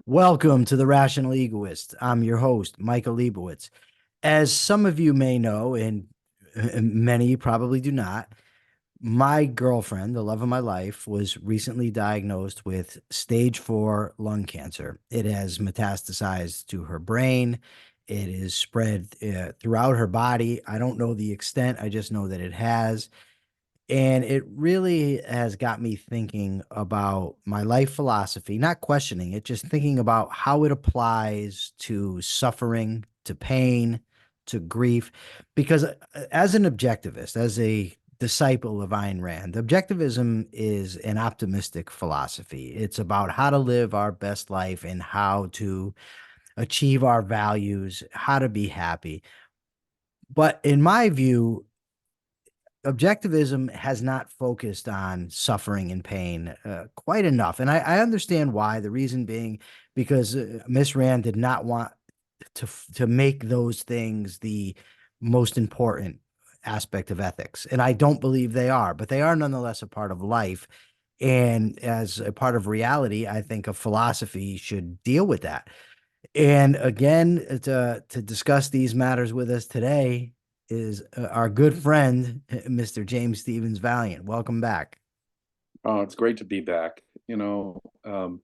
Welcome to the Rational Egoist. I'm your host, Michael Liebowitz. As some of you may know, and many probably do not, my girlfriend, the love of my life, was recently diagnosed with stage 4 lung cancer. It has metastasized to her brain. It is spread throughout her body. I don't know the extent. I just know that it has. And it really has got me thinking about my life philosophy, not questioning it, just thinking about how it applies to suffering, to pain, to grief. Because as an objectivist, as a disciple of Ayn Rand, objectivism is an optimistic philosophy. It's about how to live our best life and how to achieve our values, how to be happy. But in my view, objectivism has not focused on suffering and pain quite enough. And I understand why. The reason being because Miss Rand did not want to make those things the most important aspect of ethics. And I don't believe they are, but they are nonetheless a part of life. And as a part of reality, I think a philosophy should deal with that. And again, to discuss these matters with us today is our good friend, Mr. James Stevens Valliant. Welcome back. Oh, it's great to be back. When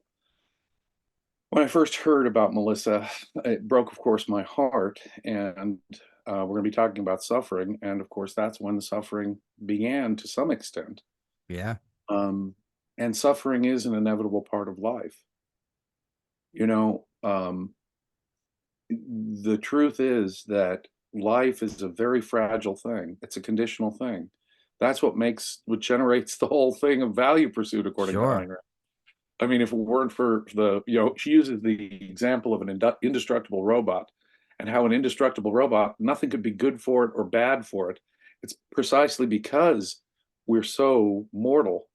I first heard about Melissa, it broke, of course, my heart. And we're going to be talking about suffering. And of course, that's when the suffering began to some extent. Yeah, Um, and suffering is an inevitable part of life. You know, the truth is that life is a very fragile thing. It's a conditional thing. That's what generates the whole thing of value pursuit, according to Ayn sure. Rand. I mean, if it weren't for she uses the example of an indestructible robot and how an indestructible robot, nothing could be good for it or bad for it. It's precisely because we're so mortal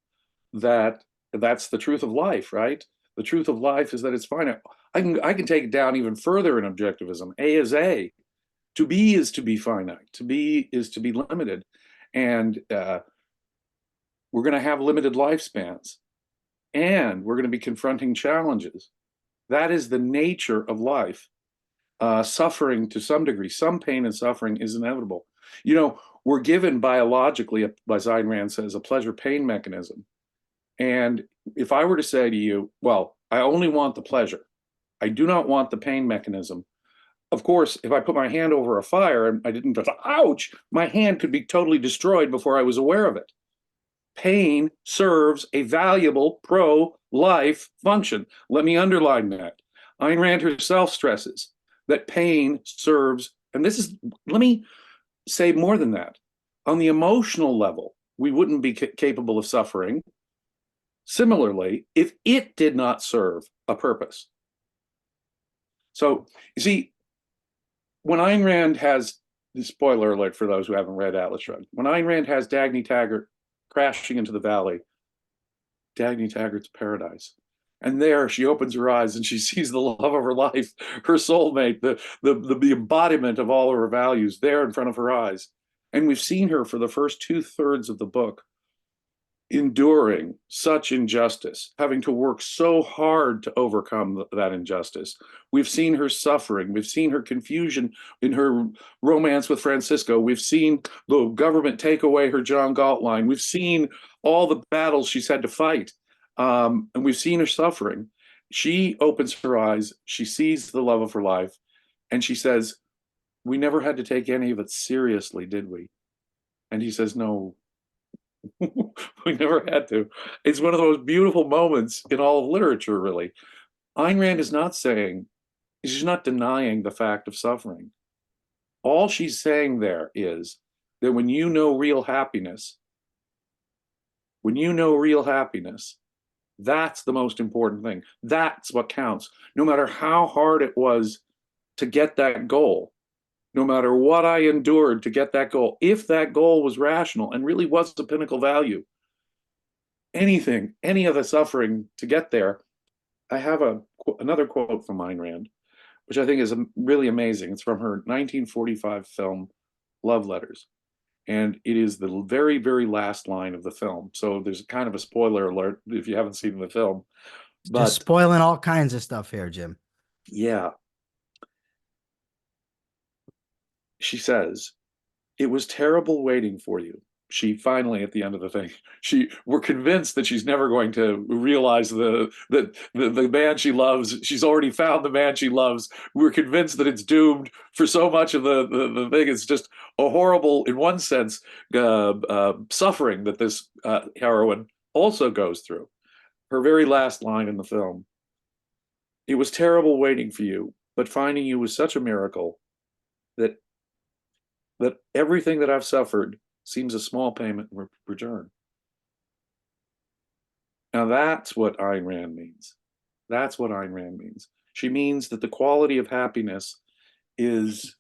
that that's the truth of life, right? The truth of life is that it's finite. I can take it down even further in objectivism. A is A. To be is to be finite. To be is to be limited. And we're going to have limited lifespans and we're going to be confronting challenges. That is the nature of life. Suffering to some degree, some pain and suffering is inevitable. We're given biologically, as Ayn Rand says, a pleasure-pain mechanism. And if I were to say to you, well, I only want the pleasure, I do not want the pain mechanism. Of course, if I put my hand over a fire and I didn't, ouch, my hand could be totally destroyed before I was aware of it. Pain serves a valuable pro-life function. Let me underline that. Ayn Rand herself stresses that pain serves, and let me say more than that. On the emotional level, we wouldn't be capable of suffering similarly if it did not serve a purpose. So, you see, when Ayn Rand has, spoiler alert for those who haven't read Atlas Shrugged, when Ayn Rand has Dagny Taggart crashing into the valley, Dagny Taggart's paradise. And there she opens her eyes and she sees the love of her life, her soulmate, the embodiment of all of her values there in front of her eyes. And we've seen her for the first 2/3 of the book enduring such injustice, having to work so hard to overcome that injustice. We've seen her suffering. We've seen her confusion in her romance with Francisco. We've seen the government take away her John Galt line. We've seen all the battles she's had to fight. And we've seen her suffering. She opens her eyes. She sees the love of her life. And she says, we never had to take any of it seriously, did we? And he says, no, we never had to. It's one of those beautiful moments in all of literature, really. Ayn Rand is not saying, she's not denying the fact of suffering. All she's saying there is that when you know real happiness, that's the most important thing. That's what counts. No matter how hard it was to get that goal, no matter what I endured to get that goal, if that goal was rational and really was the pinnacle value, anything, any of the suffering to get there. I have another quote from Ayn Rand, which I think is really amazing. It's from her 1945 film, Love Letters. And it is the very, very last line of the film. So there's kind of a spoiler alert if you haven't seen the film. Just But spoiling all kinds of stuff here, Jim. yeah, she says, it was terrible waiting for you. She finally, at the end of the thing, we're convinced that she's never going to realize the man she loves. She's already found the man she loves. We're convinced that it's doomed for so much of the thing. It's just a horrible, in one sense, suffering that this heroine also goes through. Her very last line in the film: "It was terrible waiting for you, but finding you was such a miracle that everything that I've suffered seems a small payment in return." Now that's what Ayn Rand means. That's what Ayn Rand means. She means that the quality of happiness is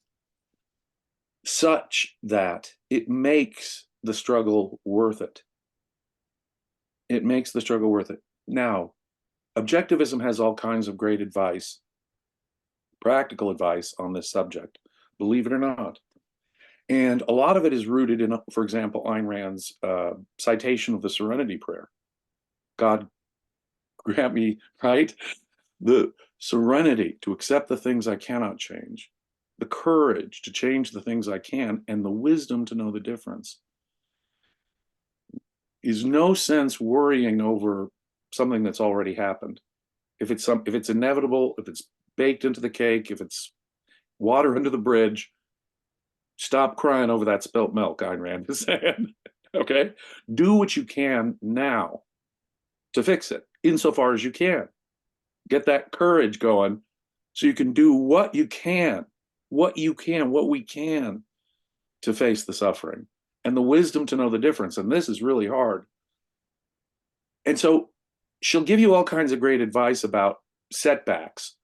such that it makes the struggle worth it. It makes the struggle worth it. Now, Objectivism has all kinds of great advice, practical advice on this subject, believe it or not. And a lot of it is rooted in, for example, Ayn Rand's citation of the Serenity Prayer. God grant me, right, the serenity to accept the things I cannot change, the courage to change the things I can, and the wisdom to know the difference. Is no sense worrying over something that's already happened. If it's inevitable, if it's baked into the cake, if it's water under the bridge, stop crying over that spilt milk, Ayn Rand is saying. Okay? Do what you can now to fix it, insofar as you can. Get that courage going so you can do what you can, what we can to face the suffering, and the wisdom to know the difference. And this is really hard. And so she'll give you all kinds of great advice about setbacks,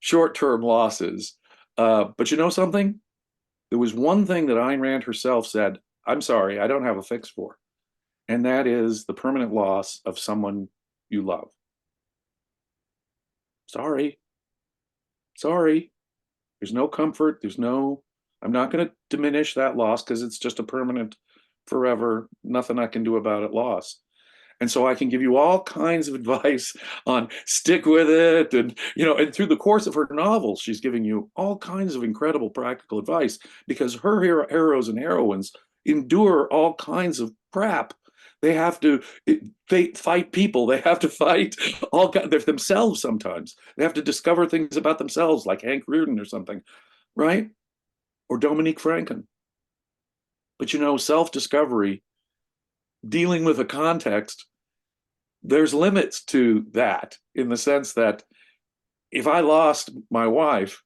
short-term losses. But you know something? There was one thing that Ayn Rand herself said, I'm sorry, I don't have a fix for. And that is the permanent loss of someone you love. Sorry. There's no comfort. I'm not going to diminish that loss because it's just a permanent, forever, nothing I can do about it loss. And so I can give you all kinds of advice on stick with it. And, and through the course of her novels, she's giving you all kinds of incredible practical advice because her heroes and heroines endure all kinds of crap. They have to fight people. They have to fight themselves sometimes. They have to discover things about themselves, like Hank Rearden or something, right? Or Dominique Franken. But self-discovery, dealing with a context, there's limits to that, in the sense that if I lost my wife,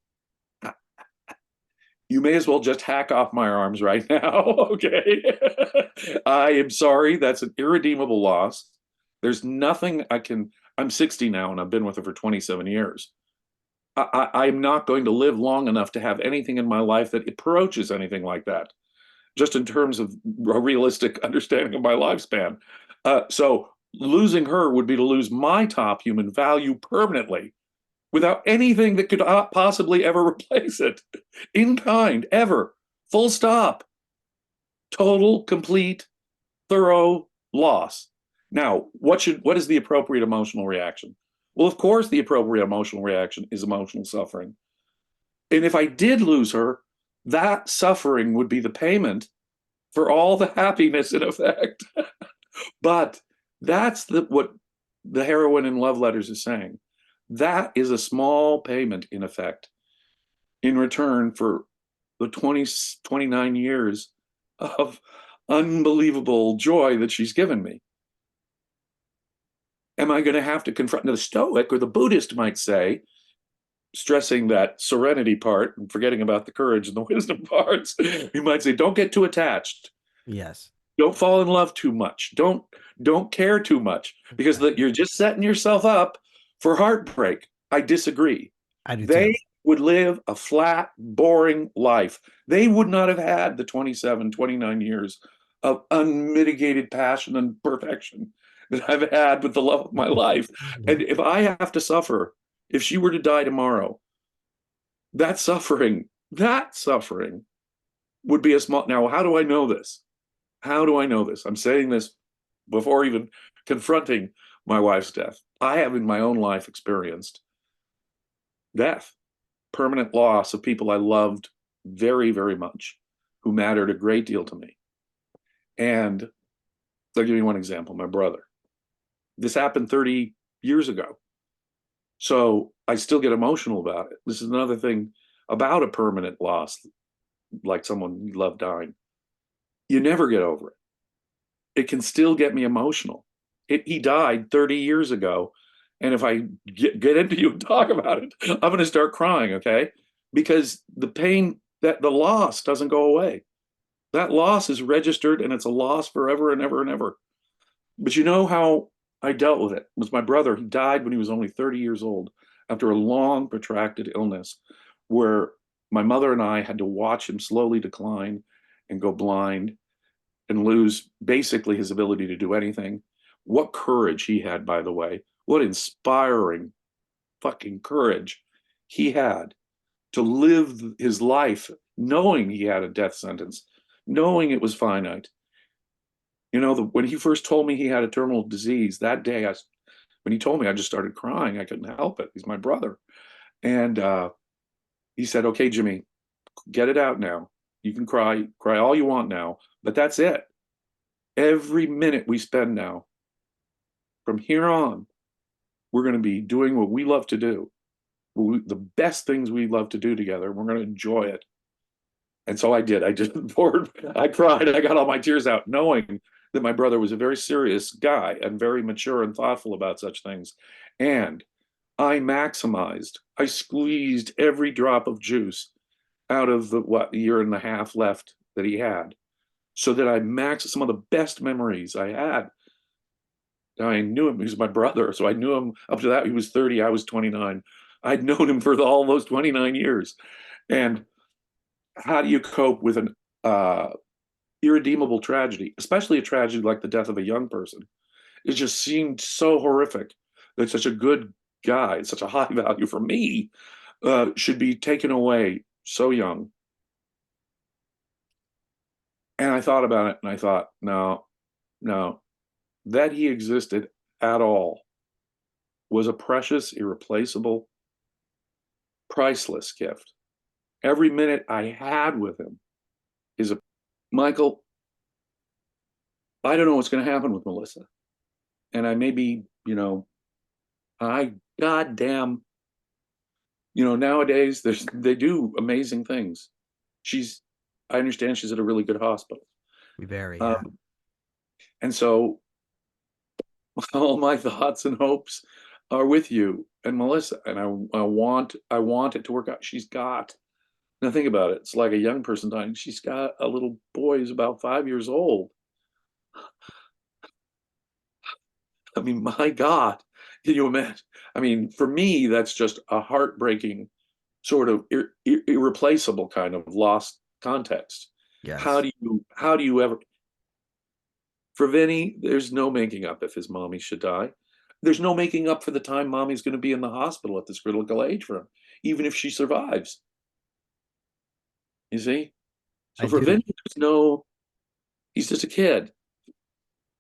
you may as well just hack off my arms right now, okay? I am sorry, that's an irredeemable loss. There's nothing I'm 60 now and I've been with her for 27 years. I'm not going to live long enough to have anything in my life that approaches anything like that, just in terms of a realistic understanding of my lifespan. So losing her would be to lose my top human value permanently, without anything that could possibly ever replace it, in kind, ever, full stop. Total, complete, thorough loss. Now, what is the appropriate emotional reaction? Well, of course, the appropriate emotional reaction is emotional suffering. And if I did lose her, that suffering would be the payment for all the happiness in effect. But that's what the heroine in Love Letters is saying. That is a small payment, in effect, in return for the 29 years of unbelievable joy that she's given me. Am I going to have to confront the Stoic, or the Buddhist might say, stressing that serenity part and forgetting about the courage and the wisdom parts, he might say, don't get too attached. Yes. Don't fall in love too much. Don't care too much, because you're just setting yourself up for heartbreak. I disagree. I do They too. would live a flat, boring life. They would not have had the 27, 29 years of unmitigated passion and perfection that I've had with the love of my life. And if I have to suffer, if she were to die tomorrow, that suffering would be a small. Now, how do I know this? How do I know this? I'm saying this before even confronting my wife's death. I have in my own life experienced death, permanent loss of people I loved very, very much, who mattered a great deal to me. And I'll give you one example, my brother. This happened 30 years ago. So I still get emotional about it. This is another thing about a permanent loss, like someone you love dying. You never get over it. It can still get me emotional. He died 30 years ago. And if I get into you and talk about it, I'm going to start crying, okay? Because the pain, that the loss doesn't go away. That loss is registered and it's a loss forever and ever and ever. But you know how I dealt with it? It was my brother. He died when he was only 30 years old after a long, protracted illness where my mother and I had to watch him slowly decline and go blind and lose basically his ability to do anything. What courage he had, by the way. What inspiring fucking courage he had to live his life knowing he had a death sentence, knowing it was finite. You know, when he first told me he had a terminal disease, that day, when he told me, I just started crying. I couldn't help it. He's my brother. And he said, okay, Jimmy, get it out now. You can cry all you want now, but that's it. Every minute we spend now, from here on, we're going to be doing what we love to do, the best things we love to do together. We're going to enjoy it. And so I did. I just poured, I cried, I got all my tears out, knowing that my brother was a very serious guy and very mature and thoughtful about such things. And I squeezed every drop of juice out of the year and a half left that he had, so that I maxed some of the best memories I had. I knew him, he was my brother, so I knew him up to that. He was 30, I was 29. I'd known him for all those 29 years. And how do you cope with an irredeemable tragedy, especially a tragedy like the death of a young person? It just seemed so horrific that such a good guy, such a high value for me, should be taken away so young. And I thought about it and I thought, no, that he existed at all was a precious, irreplaceable, priceless gift. Every minute I had with him is a Michael. I don't know what's going to happen with Melissa. And I may be, goddamn, nowadays they do amazing things. I understand she's at a really good hospital. Very, yeah. And so all my thoughts and hopes are with you and Melissa. And I want it to work out. Now think about it. It's like a young person dying. She's got a little boy who's about 5 years old. I mean, my God, can you imagine? I mean, for me, that's just a heartbreaking, sort of irreplaceable kind of lost context. Yes. How do you ever? For Vinnie, there's no making up if his mommy should die. There's no making up for the time mommy's going to be in the hospital at this critical age for him, even if she survives. You see? So for Vinnie, he's just a kid.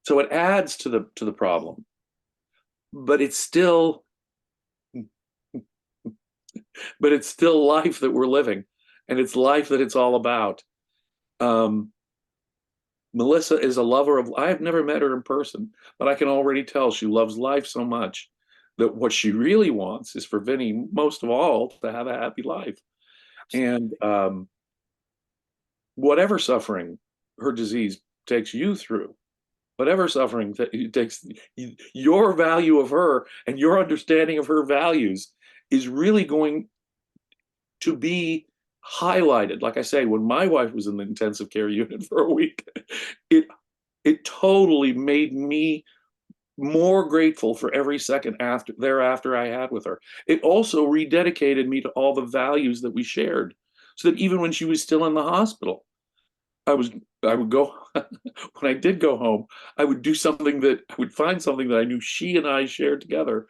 So it adds to the problem. But it's still life that we're living, and it's life that it's all about. Melissa is a lover of, I've never met her in person, but I can already tell she loves life so much that what she really wants is for Vinnie, most of all, to have a happy life. And whatever suffering her disease takes you through, whatever suffering that it takes, your value of her and your understanding of her values is really going to be highlighted. Like I say, when my wife was in the intensive care unit for a week, it totally made me more grateful for every second thereafter I had with her. It also rededicated me to all the values that we shared, so that even when she was still in the hospital, I would go, when I did go home, I would find something that I knew she and I shared together.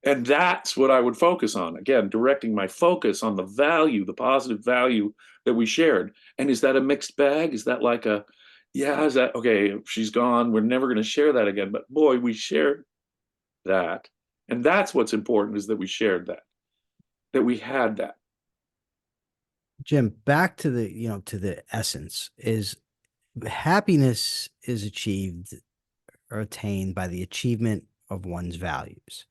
And that's what I would focus on. Again, directing my focus on the value, the positive value that we shared. And is that a mixed bag? Is that like is that, okay, if she's gone, we're never going to share that again. But boy, we shared that. And that's what's important, is that we shared that, that we had that. Jim, back to the, to the essence is happiness is achieved or attained by the achievement of one's values.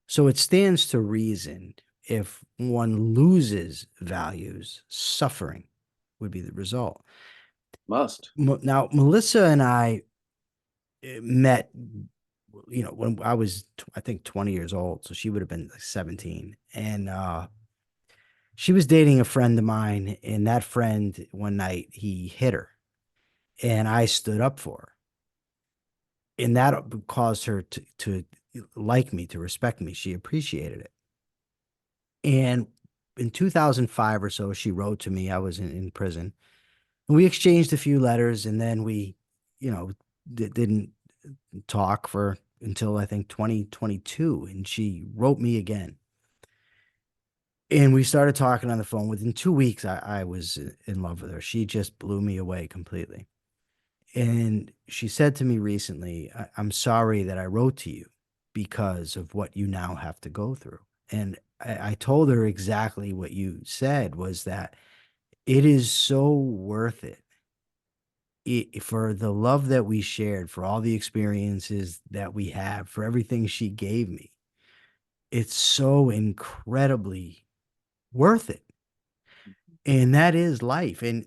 So it stands to reason if one loses values, suffering would be the result. Must. Now, Melissa and I met, when I was, I think, 20 years old. So she would have been like 17. And she was dating a friend of mine. And that friend, one night, he hit her. And I stood up for her. And that caused her to like me, to respect me. She appreciated it. And in 2005 or so, she wrote to me. I was in prison. And we exchanged a few letters. And then we, you know, didn't talk for until I think 2022. And she wrote me again. And we started talking on the phone. Within 2 weeks, I was in love with her. She just blew me away completely. And she said to me recently, I'm sorry that I wrote to you because of what you now have to go through. And I told her exactly what you said, was that it is so worth it, for the love that we shared, for all the experiences that we have, for everything she gave me. It's so incredibly worth it. And that is life. And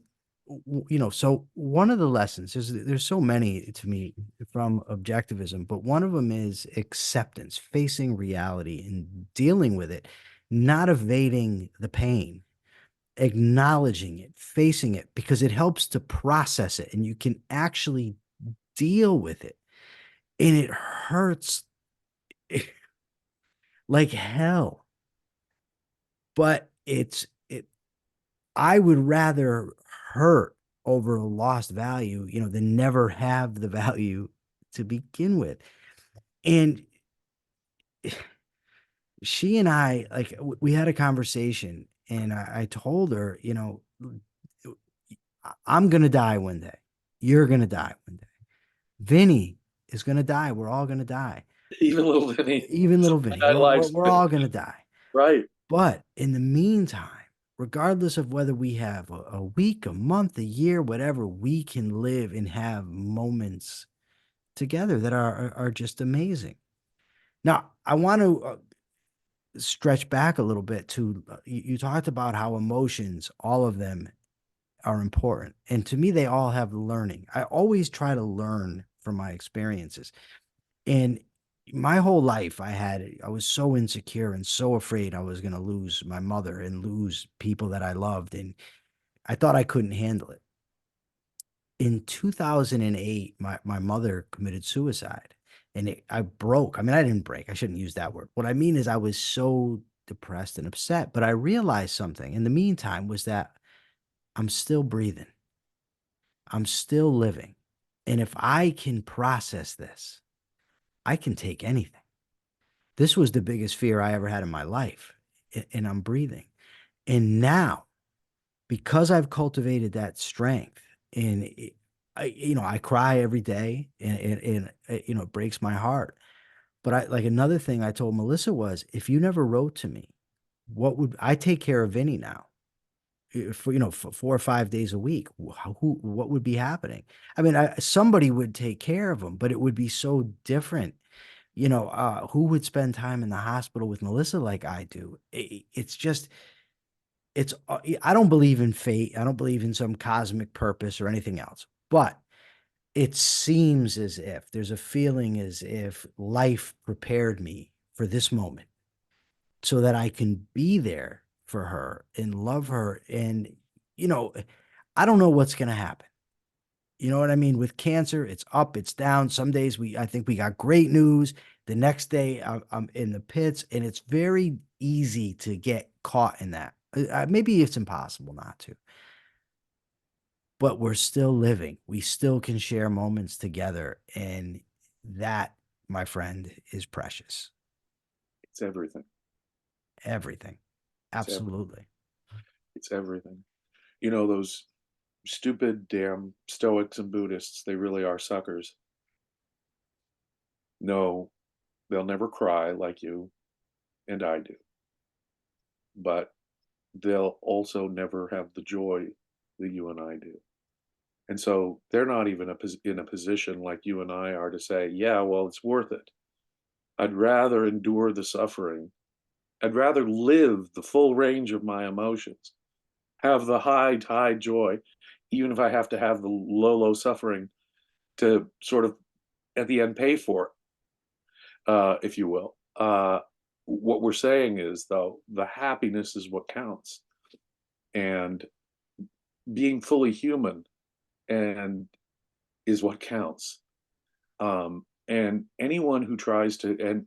so one of the lessons is, there's so many to me from objectivism, but one of them is acceptance, facing reality and dealing with it, not evading the pain, acknowledging it, facing it, because it helps to process it and you can actually deal with it. And it hurts like hell. But I would rather hurt over a lost value, than never have the value to begin with. And she and I, like, we had a conversation, and I told her, I'm going to die one day. You're going to die one day. Vinny is going to die. We're all going to die. Even little Vinny, Even little Vinny. We're all going to die. right. But in the meantime, regardless of whether we have a week, a month, a year, whatever, we can live and have moments together that are just amazing. Now, I want to stretch back a little bit to, you talked about how emotions, all of them, are important. And to me, they all have learning. I always try to learn from my experiences. And my whole life, I was so insecure and so afraid I was going to lose my mother and lose people that I loved. And I thought I couldn't handle it. In 2008, my mother committed suicide, and I broke. I mean, I didn't break. I shouldn't use that word. What I mean is I was so depressed and upset, but I realized something in the meantime, was that I'm still breathing. I'm still living. And if I can process this, I can take anything. This was the biggest fear I ever had in my life, and I'm breathing. And now, because I've cultivated that strength, and I cry every day, and it breaks my heart. But another thing I told Melissa was, if you never wrote to me, what would I take care of Vinny now? For 4 or 5 days a week, what would be happening? I mean, somebody would take care of him, but it would be so different. Who would spend time in the hospital with Melissa like I do? It's just, I don't believe in fate. I don't believe in some cosmic purpose or anything else. But it seems as if there's a feeling as if life prepared me for this moment so that I can be there for her and love her. And, you know, I don't know what's going to happen. You know what I mean? With cancer, it's up, it's down. Some days I think we got great news. The next day, I'm in the pits, and it's very easy to get caught in that. Maybe it's impossible not to, but we're still living. We still can share moments together. And that, my friend, is precious. It's everything. Everything. It's everything. Absolutely. It's everything. Those stupid damn Stoics and Buddhists, they really are suckers. No, They'll never cry like you and I do, but they'll also never have the joy that you and I do. And so they're not even in a position like you and I are to say, yeah, well, it's worth it. I'd rather endure the suffering. I'd rather live the full range of my emotions, have the high joy, even if I have to have the low suffering to sort of at the end pay for it, if you will. What we're saying is, though, the happiness is what counts. And being fully human and is what counts. And anyone who tries to, and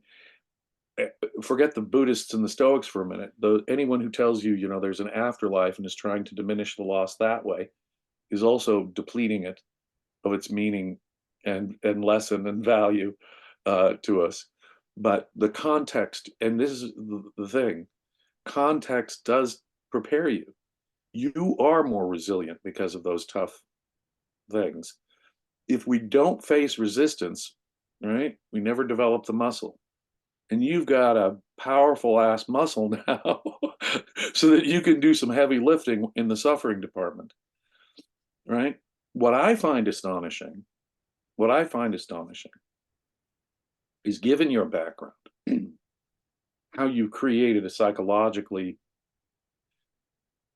forget the Buddhists and the Stoics for a minute, anyone who tells you, there's an afterlife and is trying to diminish the loss that way is also depleting it of its meaning and lesson and value to us. But the context, and this is the thing, context does prepare you. You are more resilient because of those tough things. If we don't face resistance, right, we never develop the muscle. And you've got a powerful ass muscle now so that you can do some heavy lifting in the suffering department, right? What I find astonishing is, given your background, how you created a psychologically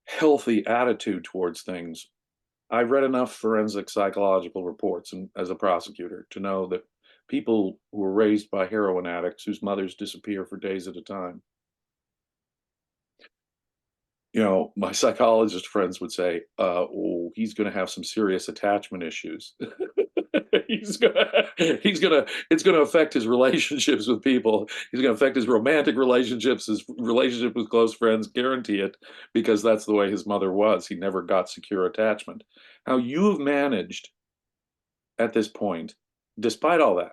healthy attitude towards things. I've read enough forensic psychological reports and as a prosecutor to know that people who were raised by heroin addicts whose mothers disappear for days at a time, my psychologist friends would say, oh, he's going to have some serious attachment issues. It's going to affect his relationships with people. He's going to affect his romantic relationships, his relationship with close friends, guarantee it, because that's the way his mother was. He never got secure attachment. How you have managed at this point, despite all that.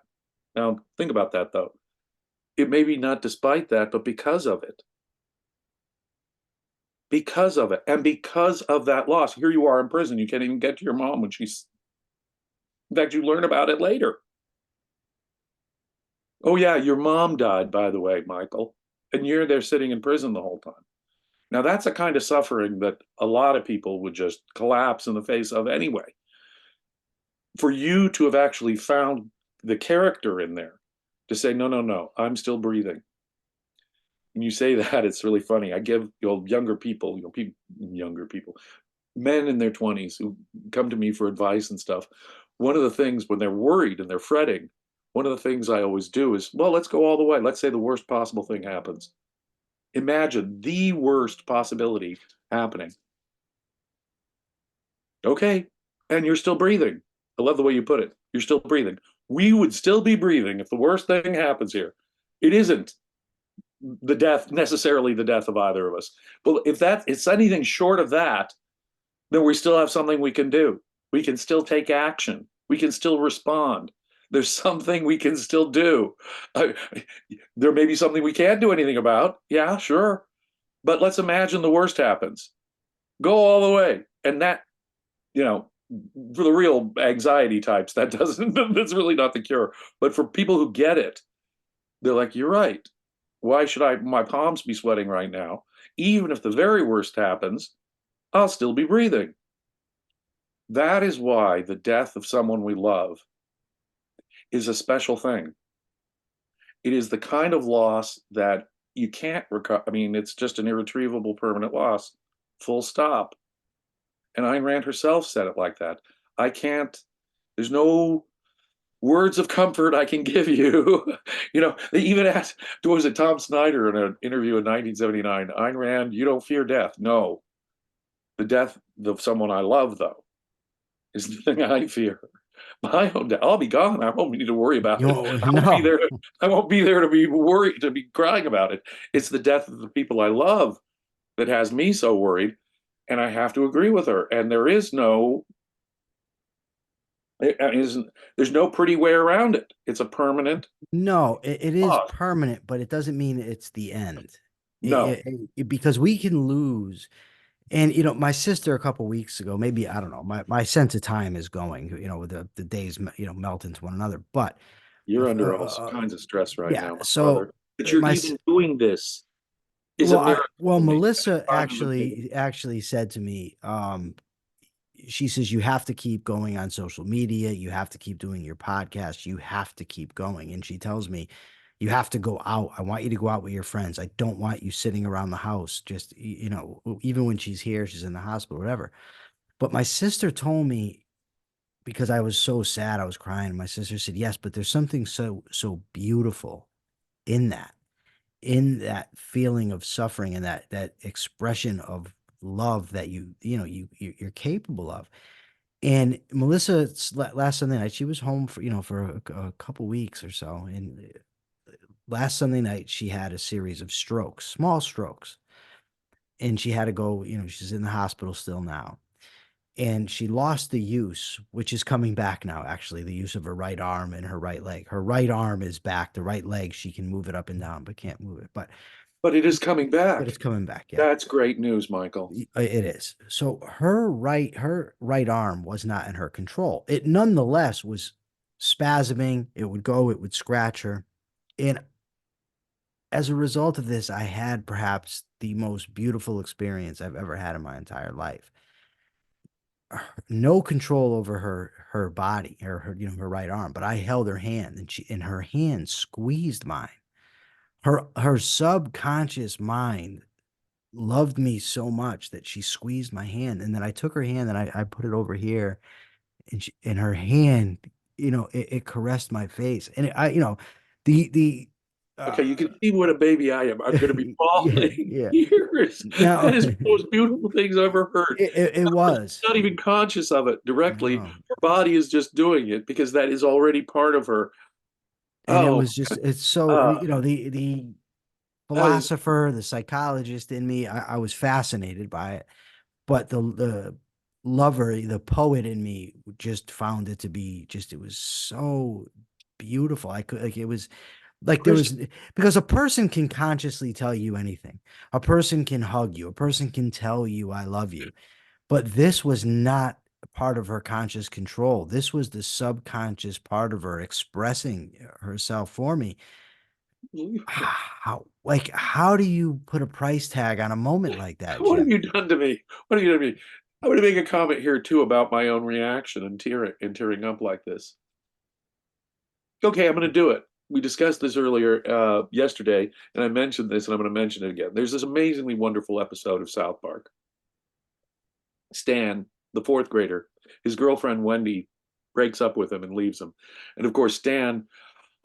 Now, think about that, though. It may be not despite that, but because of it. Because of it. And because of that loss, here you are in prison. You can't even get to your mom when she's, in fact, you learn about it later. Oh, yeah, your mom died, by the way, Michael. And you're there sitting in prison the whole time. Now, that's a kind of suffering that a lot of people would just collapse in the face of anyway. For you to have actually found the character in there to say, no, I'm still breathing. When you say that, it's really funny. I give younger people, men in their 20s who come to me for advice and stuff. One of the things when they're worried and they're fretting, one of the things I always do is, well, let's go all the way. Let's say the worst possible thing happens. Imagine the worst possibility happening. Okay. And you're still breathing. I love the way you put it. You're still breathing. We would still be breathing if the worst thing happens here. It isn't necessarily the death of either of us. Well, if it's anything short of that, then we still have something we can do. We can still take action. We can still respond. There's something we can still do. There may be something we can't do anything about. Yeah, sure. But let's imagine the worst happens. Go all the way. And that, for the real anxiety types, that's really not the cure. But for people who get it, they're like, you're right. Why should my palms be sweating right now? Even if the very worst happens, I'll still be breathing. That is why the death of someone we love is a special thing. It is the kind of loss that you can't recover. I mean, it's just an irretrievable permanent loss, full stop. And Ayn Rand herself said it like that. There's no words of comfort I can give you. They even asked, was it Tom Snyder in an interview in 1979, Ayn Rand, you don't fear death. No. The death of someone I love, though, is the thing I fear. My own death. I'll be gone. I won't need to worry about it. No. I won't be there to be worried, to be crying about it. It's the death of the people I love that has me so worried. And I have to agree with her. And there's no pretty way around it. It's a permanent No, it is loss. permanent, but it doesn't mean it's the end. No. Because we can lose. And my sister a couple weeks ago, maybe I don't know, my sense of time is going, with the days melt into one another. But You're under all kinds of stress right yeah. now, my So brother. But you're my even doing this is a miracle to me. Melissa I'm amazed. actually said to me, she says you have to keep going on social media, you have to keep doing your podcast, you have to keep going. And she tells me, you have to go out. I want you to go out with your friends. I don't want you sitting around the house. Just, even when she's here, she's in the hospital, whatever. But my sister told me, because I was so sad, I was crying. My sister said, yes, but there's something so beautiful in that feeling of suffering and that expression of love that you're capable of. And Melissa, last Sunday night, she was home for a couple weeks or so. And last Sunday night, she had a series of strokes, small strokes, and she had to go. She's in the hospital still now, and she lost the use, which is coming back now. Actually, the use of her right arm and her right leg. Her right arm is back. The right leg, she can move it up and down, but can't move it. But it is coming But it's back. coming back. Yeah. That's great news, Michael. It is. So her right arm was not in her control. It nonetheless was spasming. It would go, it would scratch her. And as a result of this, I had perhaps the most beautiful experience I've ever had in my entire life. No control over her body, her right arm, but I held her hand, and her hand squeezed mine. Her subconscious mind loved me so much that she squeezed my hand, and then I took her hand and I put it over here, and her hand, it caressed my face, and the Okay, uh you can see what a baby I am. I'm going to be yeah, bawling yeah. tears. Now That is one of the most beautiful things I've ever heard. it was. Not even conscious of it directly. No. Her body is just doing it because that is already part of her. And it Oh, was just, it's so, uh, the that is philosopher, the psychologist in me, I was fascinated by it. But the lover, the poet in me just found it to be just, it was so beautiful. I could, like, it was like there Christian. was, because a person can consciously tell you anything. A person can hug you. A person can tell you, I love you. But this was not part of her conscious control. This was the subconscious part of her expressing herself for me. How do you put a price tag on a moment like that, What have Jim? you done to me? What have you done to me? I'm going to make a comment here too about my own reaction and tearing up like this. Okay, I'm going to do it. We discussed this earlier yesterday, and I mentioned this, and I'm going to mention it again. There's this amazingly wonderful episode of South Park. Stan, the fourth grader, his girlfriend Wendy breaks up with him and leaves him. And of course, Stan,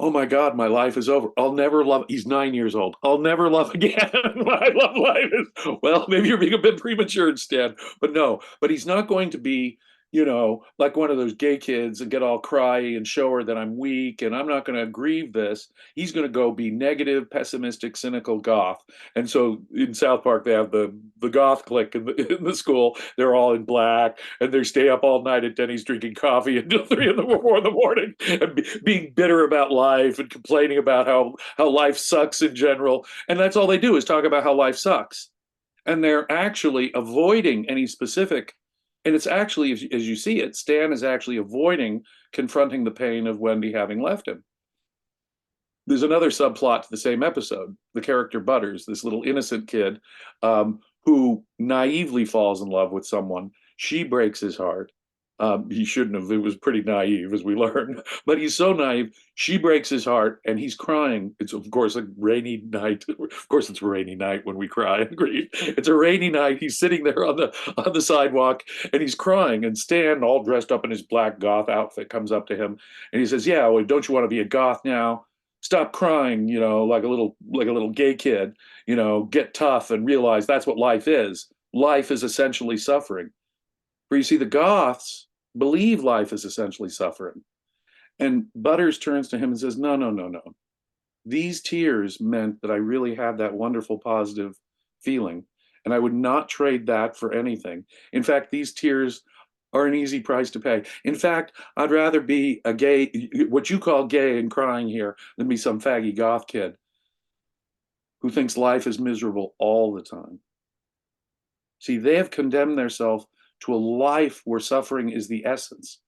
oh my God, my life is over. I'll never love. He's 9 years old. I'll never love again. My love life is, well, maybe you're being a bit premature, Stan, but no. But he's not going to be, like one of those gay kids and get all cryy and show her that I'm weak and I'm not going to grieve this. He's going to go be negative, pessimistic, cynical goth. And so in South Park, they have the goth clique in the school. They're all in black and they stay up all night at Denny's drinking coffee until 3 in the morning and being bitter about life and complaining about how life sucks in general. And that's all they do is talk about how life sucks. And they're actually avoiding any specific. And it's actually, as you see it, Stan is actually avoiding confronting the pain of Wendy having left him. There's another subplot to the same episode. The character Butters, this little innocent kid who naively falls in love with someone. She breaks his heart. He shouldn't have. It was pretty naive, as we learned. But he's so naive. She breaks his heart, and he's crying. It's of course a rainy night. Of course, it's a rainy night when we cry and grieve. It's a rainy night. He's sitting there on the sidewalk, and he's crying. And Stan, all dressed up in his black goth outfit, comes up to him, and he says, "Yeah, well, don't you want to be a goth now? Stop crying, like a little gay kid. Get tough and realize that's what life is. Life is essentially suffering." For you see, the Goths believe life is essentially suffering. And Butters turns to him and says, no, no, no, no. These tears meant that I really had that wonderful positive feeling. And I would not trade that for anything. In fact, these tears are an easy price to pay. In fact, I'd rather be a gay, what you call gay and crying here, than be some faggy goth kid who thinks life is miserable all the time. See, they have condemned themselves to a life where suffering is the essence.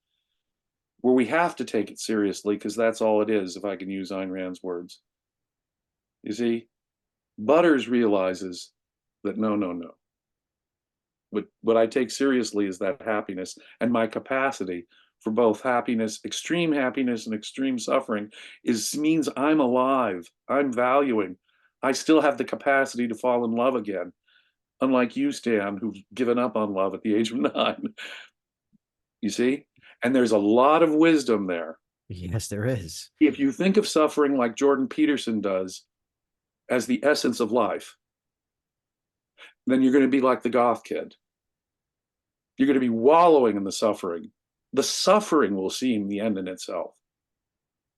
where we have to take it seriously because that's all it is, if I can use Ayn Rand's words. You see, Butters realizes that no, no, no. What I take seriously is that happiness and my capacity for both extreme happiness and extreme suffering means I'm alive, I'm valuing. I still have the capacity to fall in love again, unlike you, Stan, who've given up on love at the age of 9. You see? And there's a lot of wisdom there. Yes, there is. If you think of suffering like Jordan Peterson does as the essence of life, then you're going to be like the goth kid. You're going to be wallowing in the suffering. The suffering will seem the end in itself.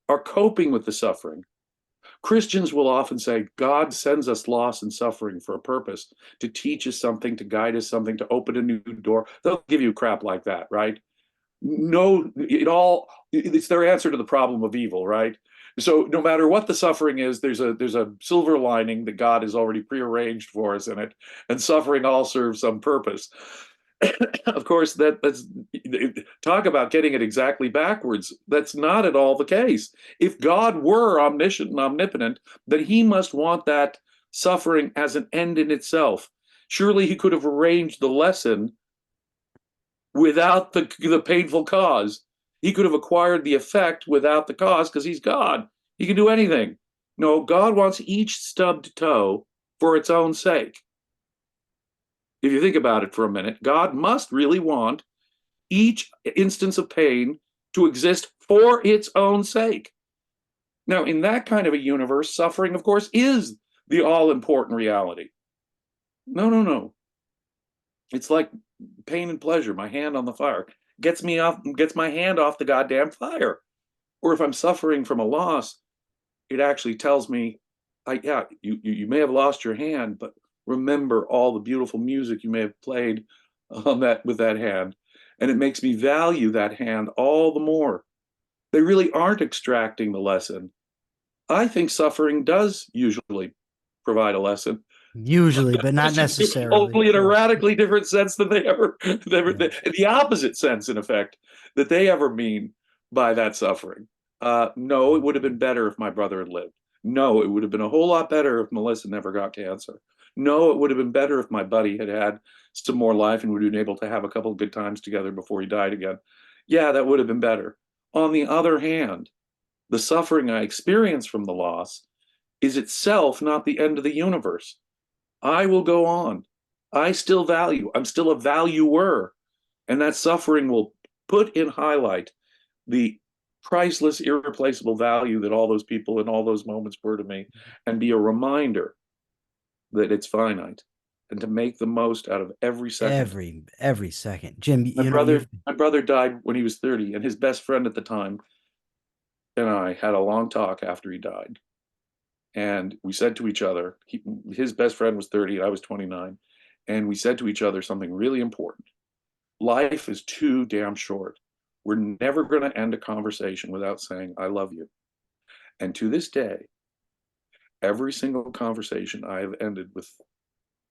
Our coping with the suffering. Christians will often say God sends us loss and suffering for a purpose, to teach us something, to guide us something, to open a new door. They'll give you crap like that, right? No, it's their answer to the problem of evil, right? So no matter what the suffering is, there's a silver lining that God has already prearranged for us in it, and suffering all serves some purpose. Of course, that's talk about getting it exactly backwards. That's not at all the case. If God were omniscient and omnipotent, then he must want that suffering as an end in itself. Surely he could have arranged the lesson without the painful cause. He could have acquired the effect without the cause because he's God. He can do anything. No, God wants each stubbed toe for its own sake. If you think about it for a minute, God must really want each instance of pain to exist for its own sake. Now, in that kind of a universe, suffering, of course, is the all-important reality. No, no, no. It's like pain and pleasure, my hand on the fire. Gets my hand off the goddamn fire. Or if I'm suffering from a loss, it actually tells me, yeah, you may have lost your hand, but remember all the beautiful music you may have played with that hand. And it makes me value that hand all the more. They really aren't extracting the lesson. I think suffering does usually provide a lesson. Usually, but not necessarily. Only in a Yeah. radically different sense than they ever, Yeah. the opposite sense, in effect, that they ever mean by that suffering. No, it would have been better if my brother had lived. No, it would have been a whole lot better if Melissa never got cancer. No, it would have been better if my buddy had had some more life and would have been able to have a couple of good times together before he died again. Yeah, that would have been better. On the other hand, the suffering I experience from the loss is itself not the end of the universe. I will go on. I still value. I'm still a valuer. And that suffering will put in highlight the priceless, irreplaceable value that all those people in all those moments were to me, and be a reminder that it's finite and to make the most out of every second. Every second. Jim, you know, My brother died when he was 30, and his best friend at the time and I had a long talk after he died. And we said to each other, his best friend was 30 and I was 29. And we said to each other something really important. Life is too damn short. We're never going to end a conversation without saying, I love you. And to this day, every single conversation I have ended with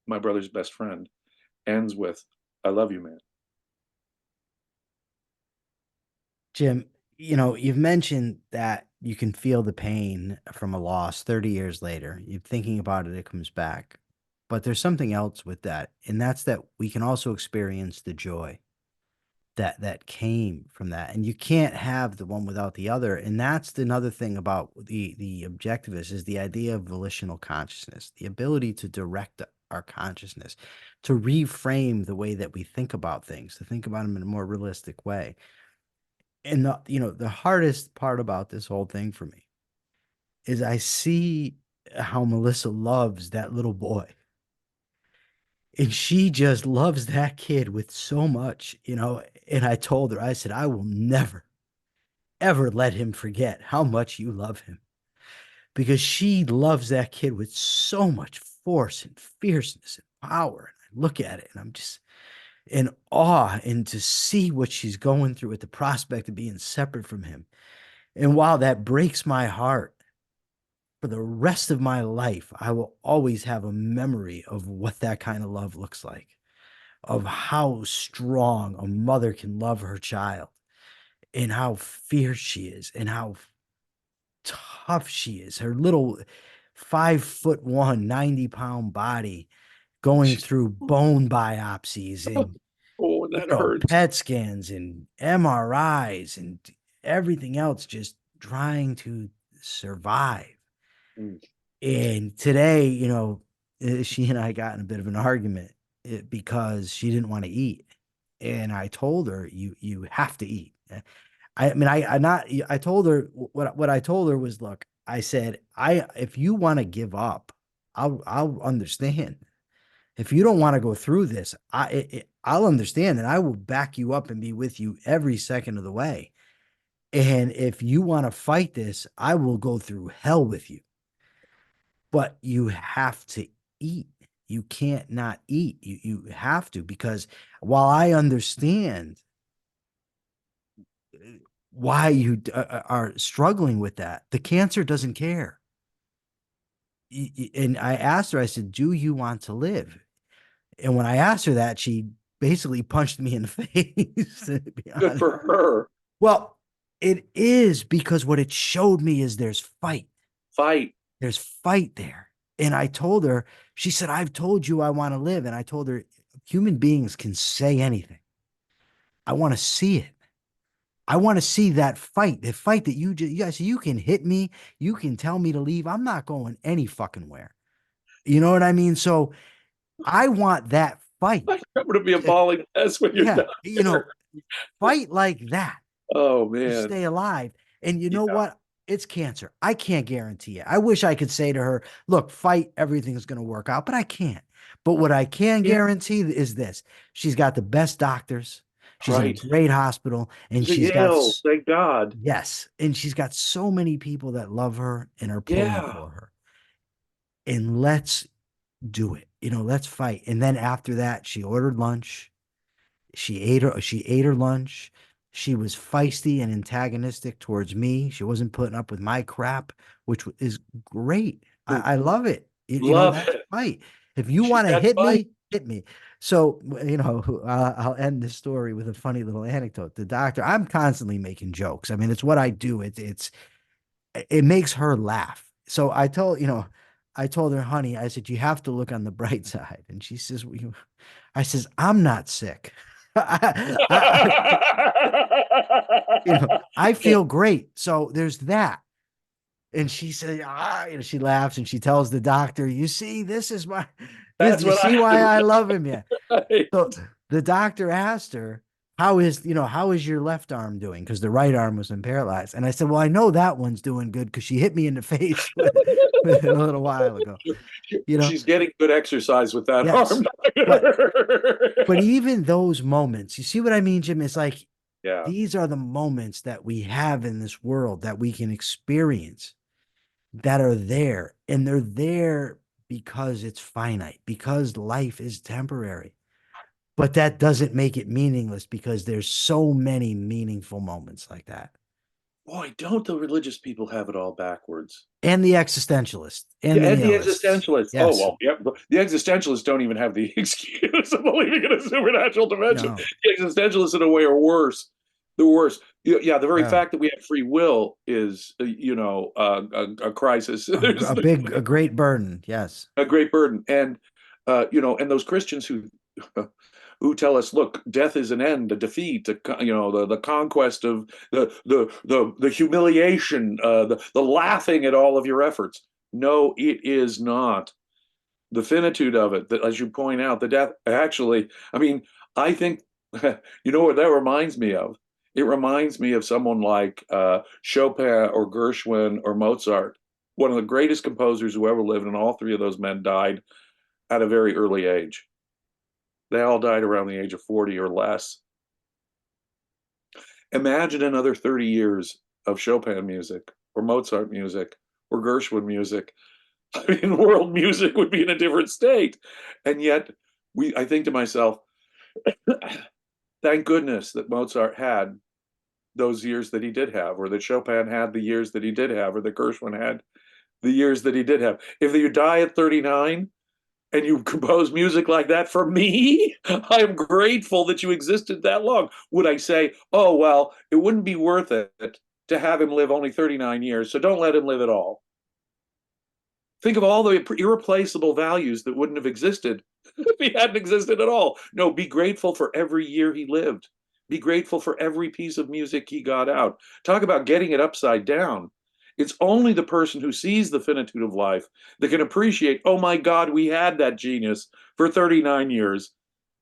my brother's best friend ends with, I love you, man. Jim, you know, you've mentioned that you can feel the pain from a loss 30 years later. You're thinking about it, it comes back. But there's something else with that, and that's that we can also experience the joy that came from that. And you can't have the one without the other. And that's another thing about the objectivist, is the idea of volitional consciousness, the ability to direct our consciousness, to reframe the way that we think about things, to think about them in a more realistic way. And the hardest part about this whole thing for me is I see how Melissa loves that little boy. And she just loves that kid with so much, and I told her, I said, I will never, ever let him forget how much you love him, because she loves that kid with so much force and fierceness and power. And I look at it and I'm just in awe, and to see what she's going through at the prospect of being separate from him. And while that breaks my heart, for the rest of my life, I will always have a memory of what that kind of love looks like, of how strong a mother can love her child. and how fierce she is and how tough she is. Her little 5'1", 90-pound body going She's, through bone biopsies and oh, that hurts. PET scans and MRIs and everything else, just trying to survive. Mm. And today, she and I got in a bit of an argument because she didn't want to eat. And I told her, you have to eat. I mean, I told her what I told her was, look, I said, if you want to give up, I'll understand. If you don't want to go through this, I'll understand, and I will back you up and be with you every second of the way. And if you want to fight this, I will go through hell with you. But you have to eat. You can't not eat. You have to, because while I understand why you are struggling with that, the cancer doesn't care. And I asked her, I said, do you want to live? And when I asked her that, she basically punched me in the face, to be Good honest. for her. Well, it is, because what it showed me is there's fight. Fight. There's fight there. And I told her, she said, I've told you I want to live. And I told her, human beings can say anything. I want to see it. I want to see that fight, the fight that you guys, you can hit me. You can tell me to leave. I'm not going any fucking where. You know what I mean? So I want that fight. I'm going to be a bawling mess when you're Yeah. done. Fight like that Oh, to man. stay alive. And you know Yeah. what? It's cancer. I can't guarantee it. I wish I could say to her, look, fight, everything's going to work out, but I can't. But what I can Yeah. guarantee is this: she's got the best doctors. She's in a Right. great hospital, and She's at Yale, thank God. yes, and she's got so many people that love her and are pulling Yeah. for her. And let's do it. Let's fight. And then after that, she ordered lunch. She ate her lunch. She was feisty and antagonistic towards me. She wasn't putting up with my crap, which is great. I love it. Love That's it. fight. If you She's want to got hit fight. me, hit me. So, I'll end this story with a funny little anecdote. The doctor, I'm constantly making jokes. I mean, it's what I do. It makes her laugh. So I told her, honey, I said, you have to look on the bright side. And she says, I says, I'm not sick. I, I feel great. So there's that. And she said, she laughs and she tells the doctor, you see, That's you what see I why do. I love him. Yeah. Right. So the doctor asked her, how is your left arm doing? Because the right arm was been paralyzed. And I said, well, I know that one's doing good because she hit me in the face with it a little while ago. She's getting good exercise with that Yes. arm. But even those moments, you see what I mean, Jim? It's like, Yeah. these are the moments that we have in this world that we can experience, that are there. And they're there because it's finite, because life is temporary. But that doesn't make it meaningless, because there's so many meaningful moments like that. Boy, don't the religious people have it all backwards? And the existentialists and Yeah, the and the nihilists. existentialists. Oh, Yes. well, yeah. The existentialists don't even have the excuse of believing in a supernatural dimension. No. The existentialists, in a way, are worse. They're worse. Yeah, the very Yeah. fact that we have free will is, a crisis. There's A great burden. Yes. a great burden. And, and those Christians who tell us, look, death is an end, a defeat, the conquest of the humiliation, the laughing at all of your efforts. No, it is not. The finitude of it, that, as you point out, the death, actually, I mean, I think, what that reminds me of? It reminds me of someone like Chopin or Gershwin or Mozart, one of the greatest composers who ever lived, and all three of those men died at a very early age. They all died around the age of 40 or less. Imagine another 30 years of Chopin music or Mozart music or Gershwin music. I mean, world music would be in a different state. And yet, I think to myself, thank goodness that Mozart had those years that he did have, or that Chopin had the years that he did have, or that Gershwin had the years that he did have. If you die at 39, and you compose music like that for me, I am grateful that you existed that long. Would I say, oh, well, it wouldn't be worth it to have him live only 39 years, so don't let him live at all? Think of all the irreplaceable values that wouldn't have existed if he hadn't existed at all. No, be grateful for every year he lived. Be grateful for every piece of music he got out. Talk about getting it upside down. It's only the person who sees the finitude of life that can appreciate, oh my God, we had that genius for 39 years.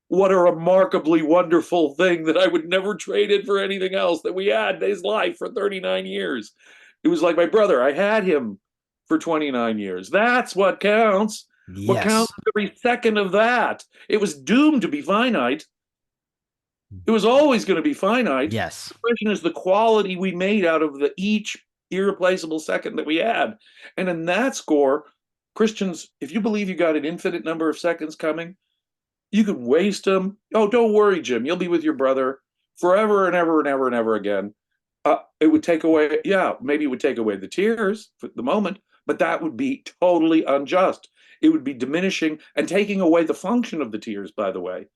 What a remarkably wonderful thing that I would never trade it for anything else, that we had his life for 39 years. It was like my brother. I had him for 29 years. That's what counts. What counts Yes. is every second of that. It was doomed to be finite. It was always going to be finite. Yes. The question is the quality we made out of the each irreplaceable second that we had. And in that score, Christians, if you believe you got an infinite number of seconds coming, you could waste them. Oh, don't worry, Jim. You'll be with your brother forever and ever and ever and ever again. It would take away, yeah, maybe it would take away the tears for the moment, but that would be totally unjust. It would be diminishing and taking away the function of the tears, by the way,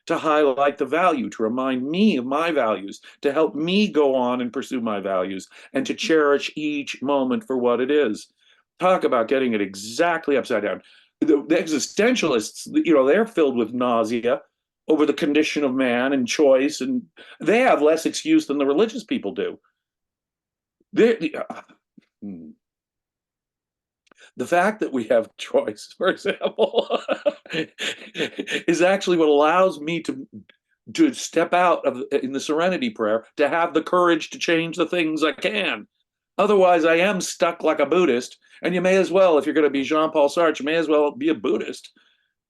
to highlight the value, to remind me of my values, to help me go on and pursue my values, and to cherish each moment for what it is. Talk about getting it exactly upside down. The existentialists, they're filled with nausea over the condition of man and choice, and they have less excuse than the religious people do. The fact that we have choice, for example, is actually what allows me to step out of in the serenity prayer, to have the courage to change the things I can. Otherwise, I am stuck like a Buddhist, and you may as well, if you're going to be Jean-Paul Sartre, you may as well be a Buddhist,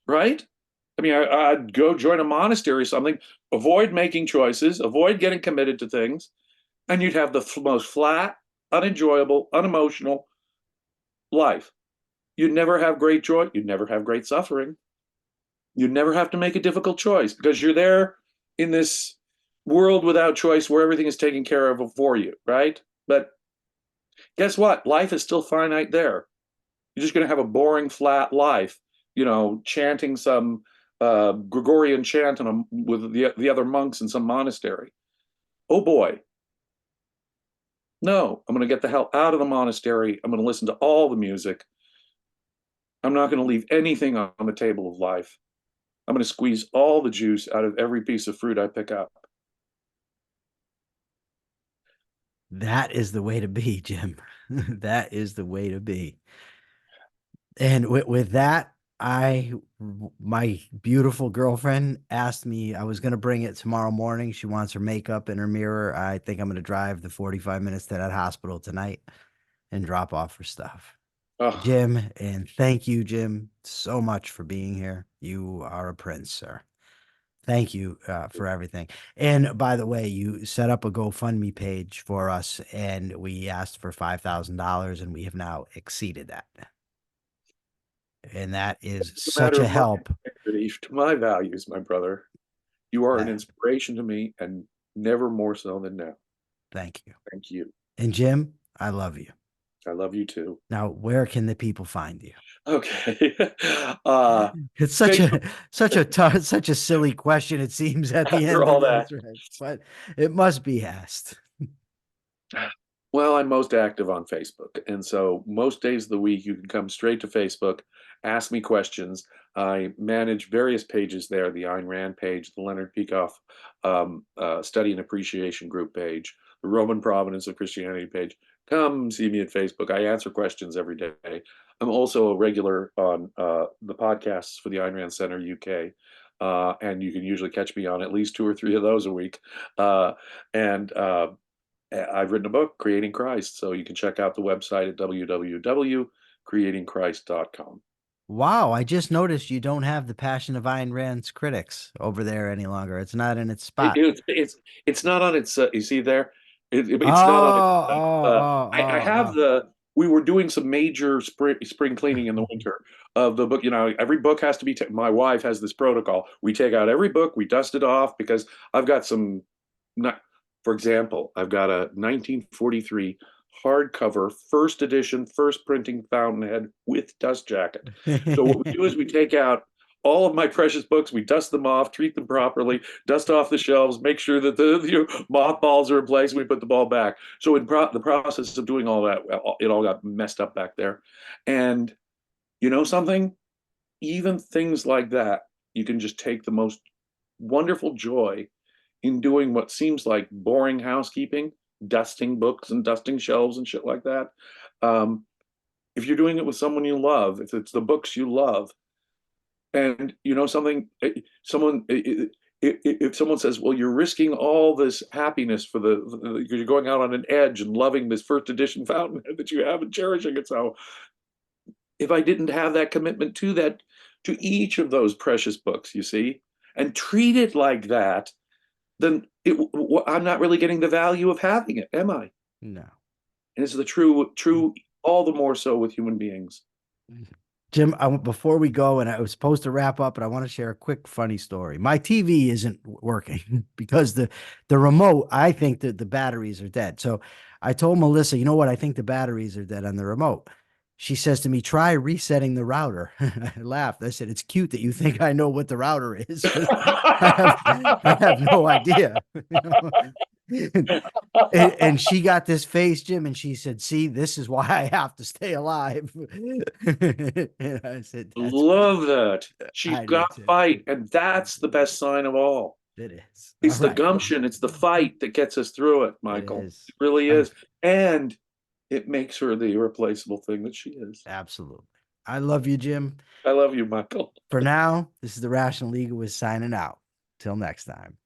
right? I mean, I'd go join a monastery or something, avoid making choices, avoid getting committed to things, and you'd have the most flat, unenjoyable, unemotional life. You'd never have great joy. You'd never have great suffering. You'd never have to make a difficult choice because you're there in this world without choice where everything is taken care of for you, right? But guess what? Life is still finite there. You're just going to have a boring, flat life, chanting some Gregorian chant with the other monks in some monastery. Oh boy. No, I'm going to get the hell out of the monastery. I'm going to listen to all the music. I'm not going to leave anything on the table of life. I'm going to squeeze all the juice out of every piece of fruit I pick up. That is the way to be, Jim. That is the way to be. And with that, my beautiful girlfriend asked me, I was going to bring it tomorrow morning. She wants her makeup and her mirror. I think I'm going to drive the 45 minutes to that hospital tonight and drop off her stuff. Oh, Jim, and thank you, Jim, so much for being here. You are a prince, sir. Thank you for everything. And by the way, you set up a GoFundMe page for us, and we asked for $5,000, and we have now exceeded that. And that is it's a such matter a of help. to my values, my brother. You are an Uh, inspiration to me, and never more so than now. Thank you. Thank you. And Jim, I love you. I love you too. Now, where can the people find you? Okay. It's such Facebook, a such a silly question, it seems, at the after end all of that. this, right? But it must be asked. Well, I'm most active on Facebook. And so most days of the week, you can come straight to Facebook, ask me questions. I manage various pages there, the Ayn Rand page, the Leonard Peikoff Study and Appreciation Group page, the Roman Providence of Christianity page. Come see me at Facebook. I answer questions every day. I'm also a regular on the podcasts for the Ayn Rand Center UK. And you can usually catch me on at least 2 or 3 of those a week. And I've written a book, Creating Christ. So you can check out the website at www.creatingchrist.com. Wow, I just noticed you don't have the Passion of Ayn Rand's critics over there any longer. It's not in its spot. It's not on its, you see there? Oh, It's not on its, I have oh. we were doing some major spring cleaning in the winter of the book. Every book has to be, my wife has this protocol. We take out every book, we dust it off because I've got some, not, for example, I've got a 1943 hardcover, first edition, first printing Fountainhead with dust jacket. So what we do is we take out all of my precious books, we dust them off, treat them properly, dust off the shelves, make sure that the mothballs are in place, and we put the ball back. So in the process of doing all that, it all got messed up back there. And you know something? Even things like that, you can just take the most wonderful joy in doing what seems like boring housekeeping, dusting books and dusting shelves and shit like that. If you're doing it with someone you love, if it's the books you love, and you know something, if someone says, well, you're risking all this happiness for you're going out on an edge and loving this first edition Fountainhead that you have and cherishing it. So if I didn't have that commitment to each of those precious books, you see, and treat it like that, then I'm not really getting the value of having it, am I? No. And it's the true, all the more so with human beings. Jim, before we go, and I was supposed to wrap up, but I want to share a quick funny story. My TV isn't working because the remote, I think that the batteries are dead. So I told Melissa, you know what? I think the batteries are dead on the remote. She says to me, try resetting the router. I laughed. I said, it's cute that you think I know what the router is. I have no idea. And she got this face, Jim, and she said, see, this is why I have to stay alive. And I said, that's Love that. She's I did got too. fight, and that's the best sign of all. It is. All It's the right. gumption, it's the fight that gets us through it, It Michael. is. It really is. And it makes her the irreplaceable thing that she is. Absolutely. I love you, Jim. I love you, Michael. For now, this is the Rational Egoist signing out. Till next time.